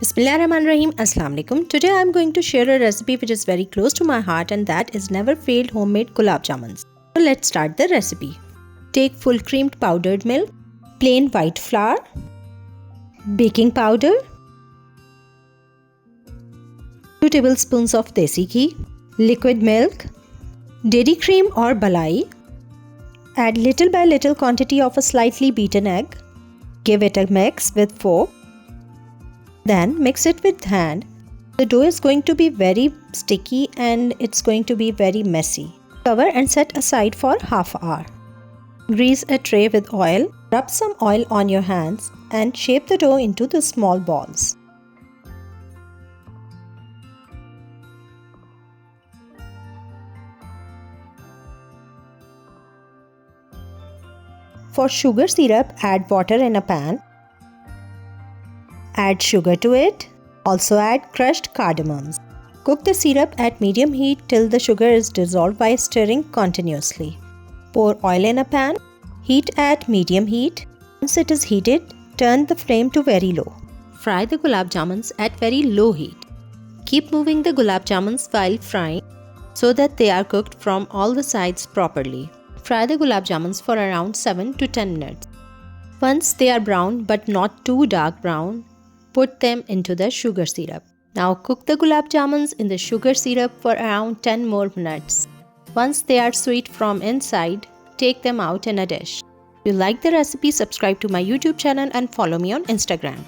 Bismillahirrahmanirrahim. Assalamu alaikum. Today I am going to share a recipe which is very close to my heart, and that is never failed homemade gulab jamans. So let's start the recipe. Take full creamed powdered milk, plain white flour, baking powder, 2 tablespoons of desi ghee, liquid milk, dairy cream or balai. Add little by little quantity of a slightly beaten egg. Give it a mix with fork. Then mix it with hand. The dough is going to be very sticky and it's going to be very messy. Cover and set aside for half hour. Grease a tray with oil. Rub some oil on your hands and shape the dough into the small balls. For sugar syrup, add water in a pan. Add sugar to it. Also add crushed cardamoms. Cook the syrup at medium heat till the sugar is dissolved by stirring continuously. Pour oil in a pan. Heat at medium heat. Once it is heated, turn the flame to very low. Fry the gulab jamans at very low heat. Keep moving the gulab jamans while frying so that they are cooked from all the sides properly. Fry the gulab jamans for around 7 to 10 minutes. Once they are brown but not too dark brown, put them into the sugar syrup. Now cook the gulab jamans in the sugar syrup for around 10 more minutes. Once they are sweet from inside, take them out in a dish. If you like the recipe, subscribe to my YouTube channel and follow me on Instagram.